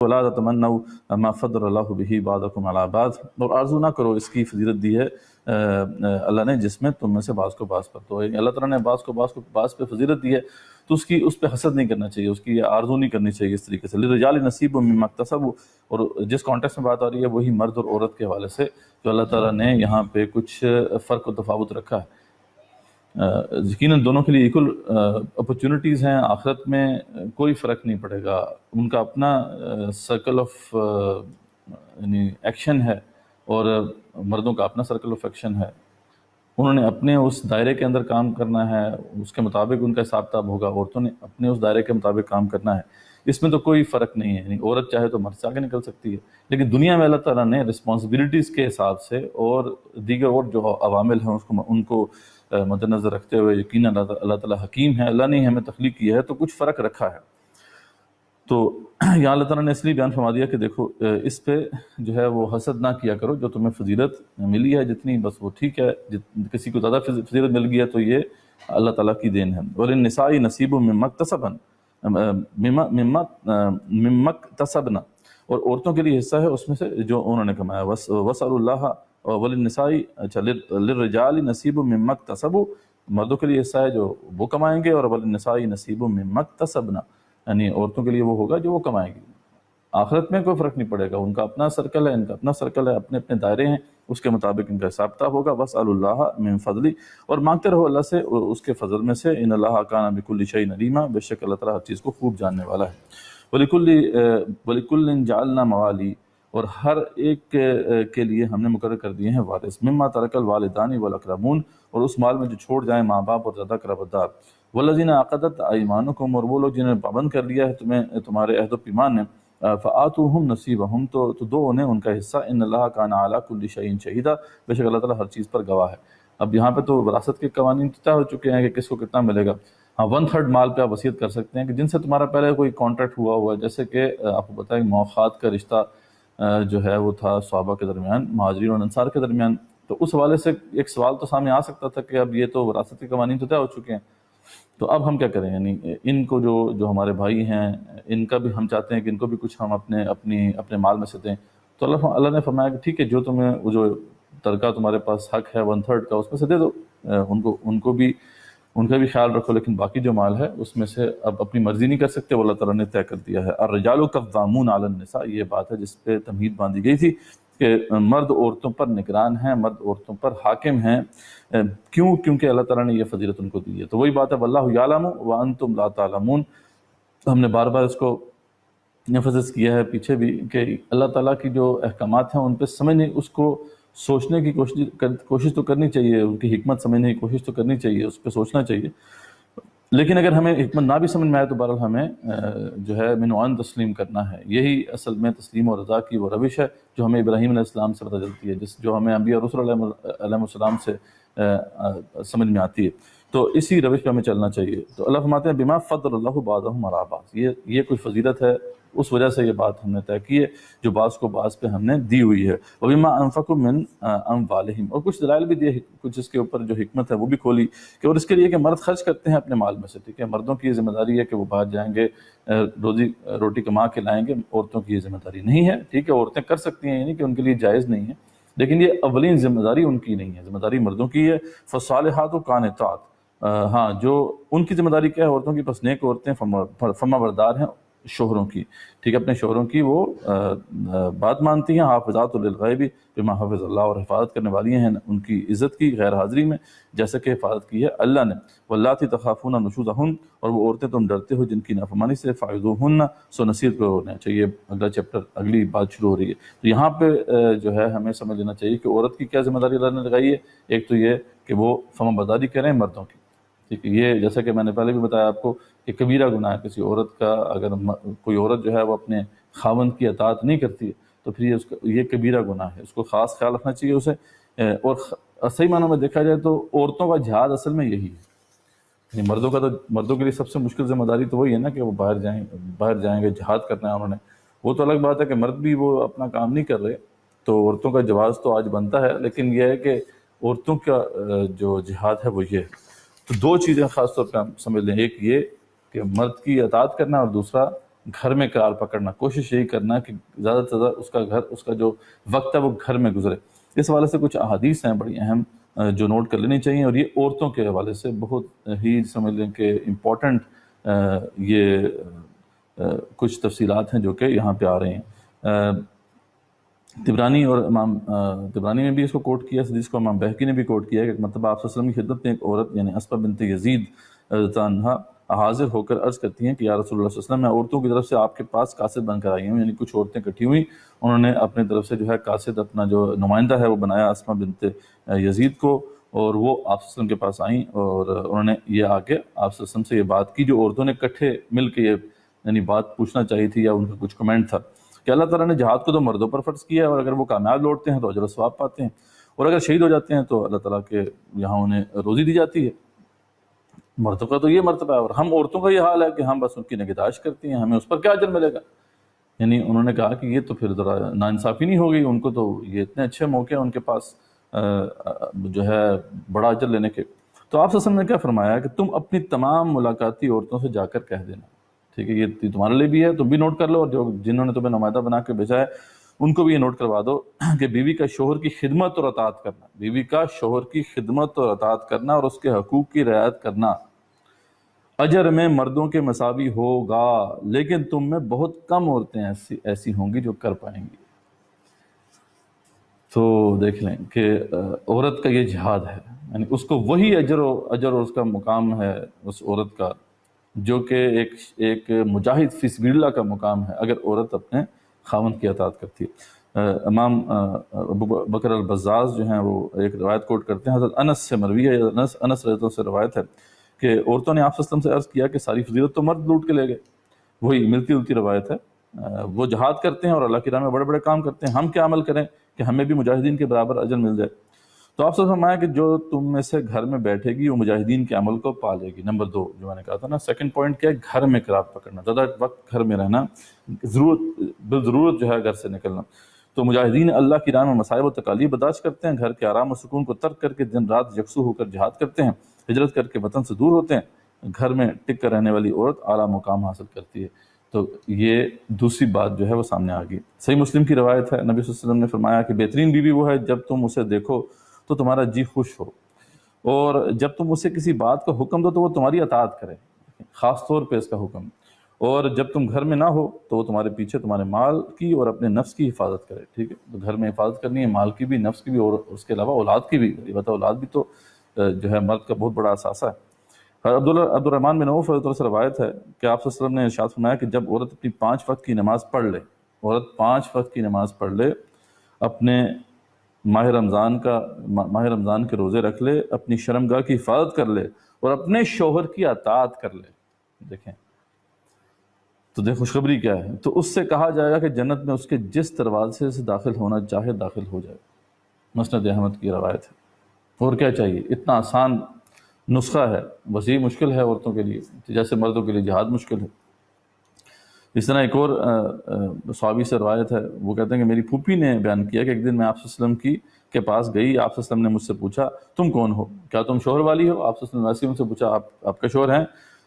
فلا تتمنوا ما فضل اللہ بہ بعضکم علی بعض، اور آرزو نہ کرو اس کی فضیلت دی ہے اللہ نے جس میں تم میں سے بعض کو بعض پر، تو اللہ تعالیٰ نے بعض کو بعض پہ فضیلت دی ہے تو اس پہ حسد نہیں کرنا چاہیے، اس کی آرزو نہیں کرنی چاہیے اس طریقے سے۔ للرجال نصیب مما اکتسبوا، اور جس کانٹیکس میں بات آ رہی ہے وہی مرد اور عورت کے حوالے سے جو اللہ تعالیٰ نے یہاں پہ کچھ فرق و تفاوت رکھا ہے۔ یقیناً دونوں کے لیے ایکول اپرچونٹیز ہیں، آخرت میں کوئی فرق نہیں پڑے گا، ان کا اپنا سرکل آف یعنی ایکشن ہے اور مردوں کا اپنا سرکل آف ایکشن ہے، انہوں نے اپنے اس دائرے کے اندر کام کرنا ہے، اس کے مطابق ان کا حساب کتاب ہوگا، عورتوں نے اپنے اس دائرے کے مطابق کام کرنا ہے، اس میں تو کوئی فرق نہیں ہے، یعنی عورت چاہے تو مرد سے آگے نکل سکتی ہے، لیکن دنیا میں اللہ تعالیٰ نے رسپانسبلٹیز کے حساب سے اور دیگر اور جو عوامل ہیں ان کو مد نظر رکھتے ہوئے یقیناً اللہ تعالیٰ حکیم ہے، اللہ نے ہمیں تخلیق کیا ہے تو کچھ فرق رکھا ہے۔ تو یہاں اللہ تعالیٰ نے اس لیے بیان فرما دیا کہ دیکھو اس پہ جو ہے وہ حسد نہ کیا کرو، جو تمہیں فضیلت ملی ہے جتنی بس وہ ٹھیک ہے، کسی کو زیادہ فضیلت مل گئی ہے تو یہ اللہ تعالیٰ کی دین ہے۔ وَلِلنِّسَاءِ نَصِيبٌ مِّمَّا اكْتَسَبْنَ، اور عورتوں کے لیے حصہ ہے اس میں سے جو انہوں نے کمایا۔ وَاسْأَلُوا اللَّهَ وَلِلنِّسَاءِ اچھا لِلرِّجَالِ نَصِيبٌ مِّمَّا اكْتَسَبُوا، مردوں کے لیے حصہ ہے جو وہ کمائیں گے، اور وَلِلنِّسَاءِ نَصِيبٌ مِّمَّا اكْتَسَبْنَ، یعنی عورتوں کے لیے وہ ہوگا جو وہ کمائیں گی۔ آخرت میں کوئی فرق نہیں پڑے گا، ان کا اپنا سرکل ہے، ان کا اپنا سرکل ہے، اپنے اپنے دائرے ہیں، اس کے مطابق ان کا حساب کتاب ہوگا۔ وَاسْأَلُوا اللَّهَ مِن فَضْلِهِ، اور مانگتے رہو اللہ سے اس کے فضل میں سے۔ إِنَّ اللَّهَ كَانَ بِكُلِّ شَيْءٍ عَلِيمًا، بے شک اللہ تعالیٰ ہر چیز کو خوب جاننے والا ہے۔ وَلِكُلٍّ جَعَلْنَا مَوَالِي، اور ہر ایک کے لیے ہم نے مقرر کر دیے ہیں وارث، مما ترک الوالدان والاقربون، اور اس مال میں جو چھوڑ جائیں ماں باپ اور زیادہ قرابت دار۔ والذین عقدت ایمانکم، اور وہ لوگ جنہوں نے پابند کر لیا ہے تمہارے عہد و پیمان نے، فآتوہم نصیبہم، تو دو انہیں ان کا حصہ۔ ان اللہ کان علی کل شیء شہیدا، بے شک اللہ تعالیٰ ہر چیز پر گواہ ہے۔ اب یہاں پہ تو وراثت کے قوانین طے ہو چکے ہیں کہ کس کو کتنا ملے گا۔ ہاں 1/3 مال پہ آپ وصیت کر سکتے ہیں کہ جن سے تمہارا پہلے کوئی کانٹریکٹ ہوا ہے، جیسے کہ آپ کو بتائیں موخات کا رشتہ جو ہے وہ تھا صحابہ کے درمیان، مہاجرین اور انصار کے درمیان، تو اس حوالے سے ایک سوال تو سامنے آ سکتا تھا کہ اب یہ تو وراثت کے قوانین تو طے ہو چکے ہیں، تو اب ہم کیا کریں، یعنی ان کو جو ہمارے بھائی ہیں ان کا بھی ہم چاہتے ہیں کہ ان کو بھی کچھ ہم اپنے مال میں سے دیں، تو اللہ نے فرمایا کہ ٹھیک ہے، جو تمہیں وہ جو ترکہ تمہارے پاس حق ہے 1/3 کا اس میں سے دے دو، ان کا بھی خیال رکھو، لیکن باقی جو مال ہے اس میں سے اب اپنی مرضی نہیں کر سکتے، وہ اللہ تعالیٰ نے طے کر دیا ہے۔ الرجال قوامون علی النساء، یہ بات ہے جس پہ تمہید باندھی گئی تھی کہ مرد عورتوں پر نگران ہیں، مرد عورتوں پر حاکم ہیں، کیوں؟ کیونکہ اللہ تعالیٰ نے یہ فضیلت ان کو دی ہے۔ تو وہی بات ہے واللہ یعلم وانتم لا تعلمون، ہم نے بار بار اس کو ایمفسس کیا ہے پیچھے بھی کہ اللہ تعالیٰ کی جو احکامات ہیں ان پہ سمجھنے، اس کو سوچنے کی کوشش تو کرنی چاہیے، ان کی حکمت سمجھنے کی کوشش تو کرنی چاہیے، اس پہ سوچنا چاہیے، لیکن اگر ہمیں حکمت نہ بھی سمجھ میں آئے تو بہرحال ہمیں جو ہے من وعن تسلیم کرنا ہے۔ یہی اصل میں تسلیم و رضا کی وہ روش ہے جو ہمیں ابراہیم علیہ السلام سے پتہ چلتی ہے، جو ہمیں انبیاء رسول علیہ السلام سے سمجھ میں آتی ہے، تو اسی روش پہ ہمیں چلنا چاہیے۔ تو اللہ فرماتے ہیں بما فضل اللہ بعضهم علی بعض، یہ کوئی فضیلت ہے، اس وجہ سے یہ بات ہم نے طے کی ہے جو بعض کو بعض پہ ہم نے دی ہوئی ہے۔ وبما انفقوا من اموالہم، اور کچھ دلائل بھی دیے، کچھ اس کے اوپر جو حکمت ہے وہ بھی کھولی کہ اور اس کے لیے کہ مرد خرچ کرتے ہیں اپنے مال میں سے، ٹھیک ہے، مردوں کی یہ ذمہ داری ہے کہ وہ باہر جائیں گے روٹی کما کے لائیں گے، عورتوں کی یہ ذمہ داری نہیں ہے، ٹھیک ہے، عورتیں کر سکتی ہیں، یعنی کہ ان کے لیے جائز نہیں ہے، لیکن یہ اولین ذمہ داری ان کی نہیں ہے، ذمہ داری مردوں کی ہے۔ فالصالحات قانتات، ہاں جو ان کی ذمہ داری کیا ہے عورتوں کی، پس نیک عورتیں فرما بردار ہیں شوہروں کی، ٹھیک ہے، اپنے شوہروں کی وہ بات مانتی ہیں، حافظات للغیب بما حفظ اللہ، اور حفاظت کرنے والی ہیں ان کی عزت کی غیر حاضری میں جیسے کہ حفاظت کی ہے اللہ نے۔ واللاتی تخافون نشوزہن، اور وہ عورتیں تم ڈرتے ہو جن کی نافرمانی سے، فعظوہن، سو نصیحت کرو ہونا چاہیے۔ اگلا چیپٹر اگلی بات شروع ہو رہی ہے، تو یہاں پہ جو ہے ہمیں سمجھ لینا چاہیے کہ عورت کی کیا ذمہ داری اللہ نے لگائی ہے۔ ایک تو یہ کہ وہ فرما برداری کریں مردوں کی، ٹھیک ہے، یہ جیسا کہ میں نے پہلے بھی بتایا آپ کو کہ کبیرہ گناہ ہے کسی عورت کا، اگر کوئی عورت جو ہے وہ اپنے خاوند کی اطاعت نہیں کرتی ہے تو پھر یہ کبیرہ گناہ ہے، اس کو خاص خیال رکھنا چاہیے اسے۔ اور صحیح معنوں میں دیکھا جائے تو عورتوں کا جہاد اصل میں یہی ہے، مردوں کے لیے سب سے مشکل ذمہ داری تو وہی ہے نا کہ وہ باہر جائیں گے، جہاد کرنا ہے انہوں نے، وہ تو الگ بات ہے کہ مرد بھی وہ اپنا کام نہیں کر رہے، تو عورتوں کا جواز تو آج بنتا ہے، لیکن یہ ہے کہ عورتوں کا جو جہاد ہے وہ یہ ہے۔ تو دو چیزیں خاص طور پہ ہم سمجھ لیں، ایک یہ کہ مرد کی اطاعت کرنا، اور دوسرا گھر میں قرار پکڑنا، کوشش یہی کرنا کہ زیادہ سے زیادہ اس کا جو وقت ہے وہ گھر میں گزرے۔ اس حوالے سے کچھ احادیث ہیں بڑی اہم جو نوٹ کر لینی چاہیے، اور یہ عورتوں کے حوالے سے بہت ہی سمجھ لیں کہ امپورٹنٹ یہ کچھ تفصیلات ہیں جو کہ یہاں پہ آ رہے ہیں۔ طبرانی اور امام طبرانی نے بھی اس کو کوٹ کیا، اس حدیث کو امام بہقی نے بھی کوٹ کیا ہے کہ ایک مرتبہ آپ صلی اللہ علیہ وسلم کی خدمت میں ایک عورت یعنی اسماء بنت یزید رضی اللہ عنہا حاضر ہو کر عرض کرتی ہیں کہ یا رسول اللہ صلی اللہ علیہ وسلم، میں عورتوں کی طرف سے آپ کے پاس قاصد بن کر آئی ہوں، یعنی کچھ عورتیں اکٹھی ہوئی، انہوں نے اپنے طرف سے جو ہے قاصد، اپنا جو نمائندہ ہے وہ بنایا اسماء بنت یزید کو، اور وہ آپ صلی اللہ علیہ وسلم کے پاس آئیں اور انہوں نے یہ آ کے آپ صلی اللہ علیہ وسلم سے یہ بات کی جو عورتوں نے اکٹھے مل کے یہ یعنی بات پوچھنا چاہیے تھی، یا ان کا کچھ کمنٹ تھا کہ اللہ تعالیٰ نے جہاد کو تو مردوں پر فرض کیا ہے، اور اگر وہ کامیاب لوٹتے ہیں تو اجر و ثواب پاتے ہیں، اور اگر شہید ہو جاتے ہیں تو اللہ تعالیٰ کے یہاں انہیں روزی دی جاتی ہے۔ مردوں کا تو یہ مرتبہ ہے، اور ہم عورتوں کا یہ حال ہے کہ ہم بس ان کی نگہداشت کرتی ہیں، ہمیں اس پر کیا اجر ملے گا؟ یعنی انہوں نے کہا کہ یہ تو پھر ذرا ناانصافی نہیں ہو گئی، ان کو تو یہ اتنے اچھے موقع ہیں ان کے پاس جو ہے بڑا اجر لینے کے۔ تو آپ صلی اللہ علیہ وسلم نے کیا فرمایا کہ تم اپنی تمام ملاقاتی عورتوں سے جا کر کہہ دینا، ٹھیک ہے، یہ تمہارے لیے بھی ہے، تم بھی نوٹ کر لو، اور جنہوں نے تمہیں نمائندہ بنا کے بھیجا ہے ان کو بھی یہ نوٹ کروا دو کہ بیوی کا شوہر کی خدمت اور اطاعت کرنا، بیوی کا شوہر کی خدمت اور اطاعت کرنا اور اس کے حقوق کی رعایت کرنا اجر میں مردوں کے مساوی ہوگا، لیکن تم میں بہت کم عورتیں ایسی ہوں گی جو کر پائیں گی۔ تو دیکھ لیں کہ عورت کا یہ جہاد ہے، یعنی اس کو وہی اجر اور اس کا مقام ہے اس عورت کا جو کہ ایک مجاہد فی سبیل اللہ کا مقام ہے اگر عورت اپنے خاوند کی اطاعت کرتی ہے۔ امام ابو بکر البزاز جو ہیں وہ ایک روایت کوٹ کرتے ہیں، حضرت انس سے مروی ہے، انس رضی اللہ عنہ سے روایت ہے کہ عورتوں نے آپ صلی اللہ علیہ وسلم سے عرض کیا کہ ساری فضیلت تو مرد لوٹ کے لے گئے، وہی ملتی جلتی روایت ہے، وہ جہاد کرتے ہیں اور اللہ کی راہ میں بڑے بڑے کام کرتے ہیں، ہم کیا عمل کریں کہ ہمیں بھی مجاہدین کے برابر اجر مل جائے؟ تو آپ سے فرمایا کہ جو تم میں سے گھر میں بیٹھے گی وہ مجاہدین کے عمل کو پالے گی۔ نمبر 2 جو میں نے کہا تھا نا، سیکنڈ پوائنٹ کیا ہے؟ گھر میں قرار پکڑنا، زیادہ وقت گھر میں رہنا، بالضرورت جو ہے گھر سے نکلنا۔ تو مجاہدین اللہ کی راہ میں مصائب و تکالیف برداشت کرتے ہیں، گھر کے آرام و سکون کو ترک کر کے دن رات یکسو ہو کر جہاد کرتے ہیں، ہجرت کر کے وطن سے دور ہوتے ہیں۔ گھر میں ٹک کر رہنے والی عورت اعلیٰ مقام حاصل کرتی ہے۔ تو یہ دوسری بات جو ہے وہ سامنے آ گئی۔ صحیح مسلم کی روایت ہے، نبی صلی اللہ علیہ وسلم نے فرمایا کہ بہترین بیوی وہ ہے جب تم اسے دیکھو تو تمہارا جی خوش ہو، اور جب تم اسے کسی بات کا حکم دو تو وہ تمہاری اطاعت کرے، خاص طور پہ اس کا حکم، اور جب تم گھر میں نہ ہو تو وہ تمہارے پیچھے تمہارے مال کی اور اپنے نفس کی حفاظت کرے، ٹھیک ہے؟ تو گھر میں حفاظت کرنی ہے، مال کی بھی، نفس کی بھی، اور اس کے علاوہ اولاد کی بھی۔ یہ بتا اولاد بھی تو جو ہے مرد کا بہت بڑا اثاثہ ہے۔ عبد الرحمن بن عوف رضی اللہ عنہ سے روایت ہے کہ آپ صلی اللہ علیہ وسلم نے ارشاد فرمایا کہ جب عورت اپنی 5 وقت کی نماز پڑھ لے، عورت 5 وقت کی نماز پڑھ لے، اپنے ماہ رمضان کے روزے رکھ لے، اپنی شرمگاہ کی حفاظت کر لے اور اپنے شوہر کی اطاعت کر لے، دیکھیں تو دیکھ خوشخبری کیا ہے، تو اس سے کہا جائے گا کہ جنت میں اس کے جس دروازے سے داخل ہونا چاہے داخل ہو جائے۔ مسند احمد کی روایت ہے۔ اور کیا چاہیے؟ اتنا آسان نسخہ ہے، وسیع مشکل ہے عورتوں کے لیے جیسے مردوں کے لیے جہاد مشکل ہے۔ اس طرح ایک اور صحابی سے روایت ہے، وہ کہتے ہیں کہ میری پھوپھی نے بیان کیا کہ ایک دن میں آپ صلی اللہ علیہ وسلم کے پاس گئی، آپ صلی اللہ علیہ وسلم نے مجھ سے پوچھا تم کون ہو؟ کیا تم شوہر والی ہو؟ آپ صلی اللہ علیہ وسلم سے پوچھا آپ کا شوہر ہے،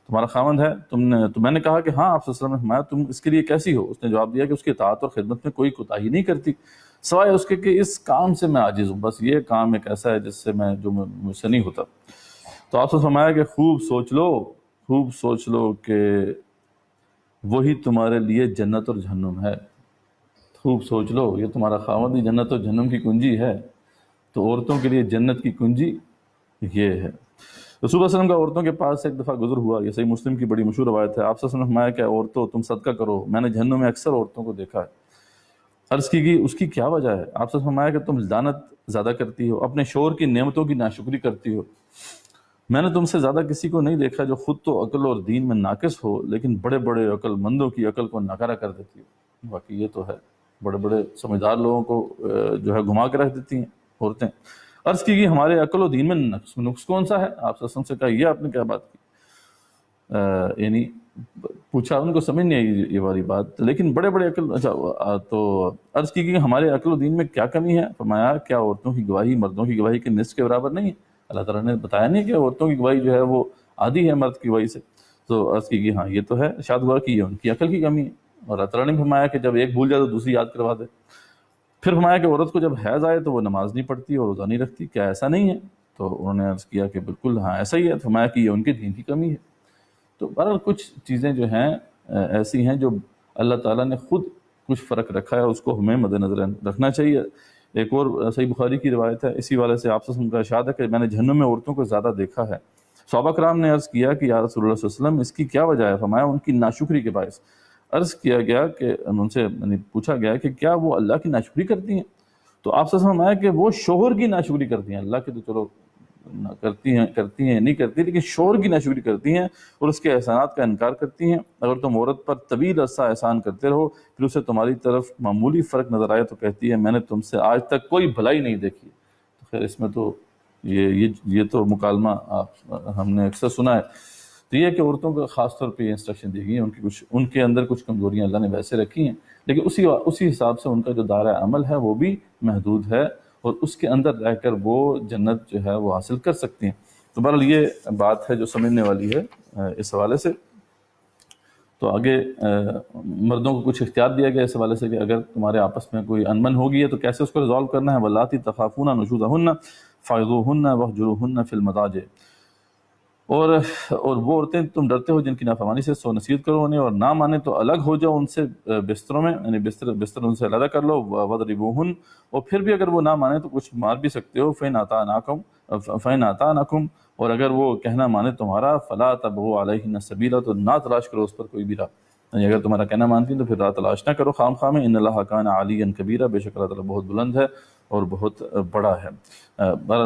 تمہارا خاوند ہے؟ تو میں نے کہا کہ ہاں۔ آپ صلی اللہ علیہ وسلم نے فرمایا تم اس کے لیے کیسی ہو؟ اس نے جواب دیا کہ اس کی اطاعت اور خدمت میں کوئی کوتاہی نہیں کرتی سوائے اس کے کہ اس کام سے میں عاجز ہوں، بس یہ کام ایک ایسا ہے جس سے جو مجھ سے نہیں ہوتا۔ تو آپ سے فرمایا کہ خوب سوچ لو کہ وہی تمہارے لیے جنت اور جہنم ہے، خوب سوچ لو، یہ تمہارا خاوند ہی جنت اور جہنم کی کنجی ہے۔ تو عورتوں کے لیے جنت کی کنجی یہ ہے۔ رسول اللہ صلی اللہ علیہ وسلم کا عورتوں کے پاس ایک دفعہ گزر ہوا، یہ صحیح مسلم کی بڑی مشہور روایت ہے۔ آپ صلی اللہ علیہ وسلم نے فرمایا کہ عورتوں تم صدقہ کرو، میں نے جہنم میں اکثر عورتوں کو دیکھا ہے۔ عرض کی گئی اس کی کیا وجہ ہے؟ آپ صلی اللہ علیہ وسلم نے فرمایا کہ تم لعنت زیادہ کرتی ہو، اپنے شوہر کی نعمتوں کی ناشکری کرتی ہو۔ میں نے تم سے زیادہ کسی کو نہیں دیکھا جو خود تو عقل اور دین میں ناقص ہو لیکن بڑے بڑے عقل مندوں کی عقل کو ناکارہ کر دیتی ہو۔ باقی یہ تو ہے، بڑے بڑے سمجھدار لوگوں کو جو ہے گھما کے رکھ دیتی ہیں عورتیں۔ عرض کی گئی ہمارے عقل و دین میں نقص کون سا ہے؟ آپ صلی اللہ علیہ وسلم سے کہا یہ آپ نے کیا بات کی؟ یعنی پوچھا، ان کو سمجھ نہیں آئی یہ والی بات، لیکن بڑے بڑے عقل، اچھا تو عرض کی گئی ہمارے عقل و دین میں کیا کمی ہے؟ فرمایا کیا عورتوں کی گواہی مردوں کی گواہی کے نصف کے برابر نہیں ہے؟ اللہ تعالیٰ نے بتایا نہیں کہ عورتوں کی گواہی جو ہے وہ آدھی ہے مرد کی گواہی سے۔ تو عرض کی کہ ہاں یہ تو ہے، ارشاد ہوا کہ یہ ان کی عقل کی کمی ہے، اور اللہ تعالیٰ نے فرمایا کہ جب ایک بھول جائے تو دوسری یاد کروا دے۔ پھر فرمایا کہ عورت کو جب حیض آئے تو وہ نماز نہیں پڑھتی اور روزہ نہیں رکھتی، کیا ایسا نہیں ہے؟ تو انہوں نے عرض کیا کہ بالکل ہاں ایسا ہی ہے۔ فرمایا کہ یہ ان کے دین کی کمی ہے۔ تو بہرحال کچھ چیزیں جو ہیں ایسی ہیں جو اللہ تعالیٰ نے خود کچھ فرق رکھا ہے، اس کو ہمیں مد نظر رکھنا چاہیے۔ ایک اور صحیح بخاری کی روایت ہے اسی والے سے، آپ سے کا ارشاد ہے کہ میں نے جہنم میں عورتوں کو زیادہ دیکھا ہے۔ صحابہ کرام نے عرض کیا کہ یا رسول اللہ صلی اللہ علیہ وسلم اس کی کیا وجہ ہے؟ فرمایا ان کی ناشکری کے باعث۔ عرض کیا گیا کہ ان سے پوچھا گیا کہ کیا وہ اللہ کی ناشکری کرتی ہیں؟ تو آپ سے فرمایا کہ وہ شوہر کی ناشکری کرتی ہیں، اللہ کی تو چلو کرتی ہیں نہیں کرتی، لیکن شوہر کی ناشکری کرتی ہیں اور اس کے احسانات کا انکار کرتی ہیں۔ اگر تم عورت پر طویل عرصہ احسان کرتے رہو پھر اسے تمہاری طرف معمولی فرق نظر آئے تو کہتی ہے میں نے تم سے آج تک کوئی بھلائی نہیں دیکھی۔ تو خیر اس میں تو یہ تو مکالمہ ہم نے اکثر سنا ہے۔ تو یہ ہے کہ عورتوں کو خاص طور پہ یہ انسٹرکشن دی گئی ہیں، ان کے اندر کچھ کمزوریاں اللہ نے ویسے رکھی ہیں، لیکن اسی حساب سے ان کا جو دائرہ عمل ہے وہ بھی محدود ہے، اور اس کے اندر رہ کر وہ جنت جو ہے وہ حاصل کر سکتی ہیں۔ تو بہرحال یہ بات ہے جو سمجھنے والی ہے اس حوالے سے۔ تو آگے مردوں کو کچھ اختیار دیا گیا اس حوالے سے کہ اگر تمہارے آپس میں کوئی انبن ہوگی ہے تو کیسے اس کو ریزالو کرنا ہے۔ وَاللَّاتِي تَخَافُونَ نُشُوزَهُنَّ فَعِظُوهُنَّ وَاهْجُرُوهُنَّ فِي الْمَضَاجِعِ، اور وہ عورتیں تم ڈرتے ہو جن کی نافرمانی سے سو نصیحت کرو انہیں، اور نہ مانے تو الگ ہو جاؤ ان سے بستروں میں، یعنی بستر ان سے علیحدہ کر لو۔ وَاضْرِبُوهُنَّ، اور پھر بھی اگر وہ نہ مانے تو کچھ مار بھی سکتے ہو۔ فَإِنْ أَطَاعْنَكُمْ، اور اگر وہ کہنا مانے تمہارا، فَلَا تَبْغُوا عَلَيْهِنَّ سَبِيلًا، تو نہ تلاش کرو اس پر کوئی بھی راہ، یعنی اگر تمہارا کہنا مانتی ہیں تو پھر راہ تلاش نہ کرو خام خواہ میں۔ ان اللہ کان علیٰ کبیرہ، بے شک اللہ تعالیٰ بہت بلند ہے اور بہت بڑا ہے۔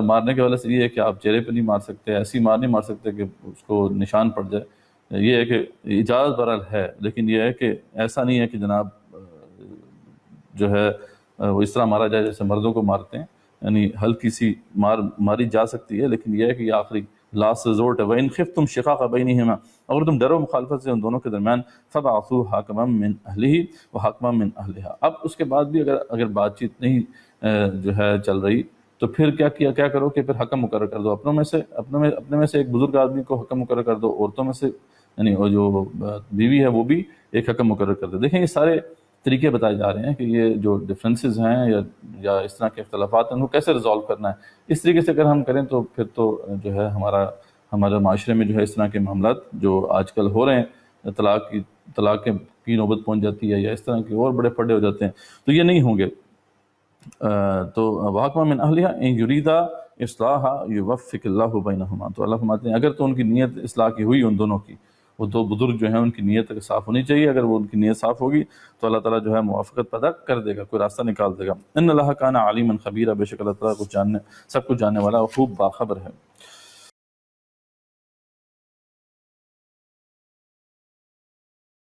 مارنے کے والے سے یہ ہے کہ آپ چہرے پہ نہیں مار سکتے، ایسی مار نہیں مار سکتے کہ اس کو نشان پڑ جائے۔ یہ ہے کہ اجازت برحال ہے، لیکن یہ ہے کہ ایسا نہیں ہے کہ جناب جو ہے وہ اس طرح مارا جائے جیسے مردوں کو مارتے ہیں، یعنی ہلکی سی ماری جا سکتی ہے، لیکن یہ ہے کہ یہ آخری لاسٹ ریزورٹ ہے۔ وَإِنْ خِفْتُمْ شِقَاقَ بَيْنِهِمَا، اگر تم ڈرو مخالفت سے ان دونوں کے درمیان، فَبَعَثُوا حَاكِمًا مِّنْ أَهْلِهِ وَحَاكِمًا مِّنْ أَهْلِهَا، اب اس کے بعد بھی اگر بات چیت نہیں جو ہے چل رہی تو پھر کیا کرو کہ پھر حکم مقرر کر دو اپنے میں سے ایک بزرگ آدمی کو حکم مقرر کر دو، عورتوں میں سے یعنی جو بیوی ہے وہ بھی ایک حکم مقرر کر دے۔ دیکھیں یہ سارے طریقے بتائے جا رہے ہیں کہ یہ جو ڈفرینسز ہیں یا اس طرح کے اختلافات ہیں ان کو کیسے ریزالو کرنا ہے۔ اس طریقے سے اگر ہم کریں تو پھر تو جو ہے ہمارے معاشرے میں جو ہے اس طرح کے معاملات جو آج کل ہو رہے ہیں، طلاق کی نوبت پہنچ جاتی ہے یا اس طرح کے اور بڑے پھڈے ہو جاتے ہیں، تو یہ نہیں ہوں گے۔ تو وَحَكِمًا مِّنْ أَهْلِهَا إِنْ يُرِيدَا إِصْلَاحًا يُوَفِّقِ اللَّهُ بَيْنَهُمَا، تو اللہ فرماتے ہیں اگر تو ان کی نیت اصلاح کی ہوئی ان دونوں کی، وہ دو بزرگ جو ہیں ان کی نیت صاف ہونی چاہیے، اگر وہ ان کی نیت صاف ہوگی تو اللہ تعالیٰ جو ہے موافقت پیدا کر دے گا، کوئی راستہ نکال دے گا۔ ان اللہ کان علیما خبیرا، بے شک اللہ تعالیٰ سب کچھ جاننے والا اور خوب باخبر ہے۔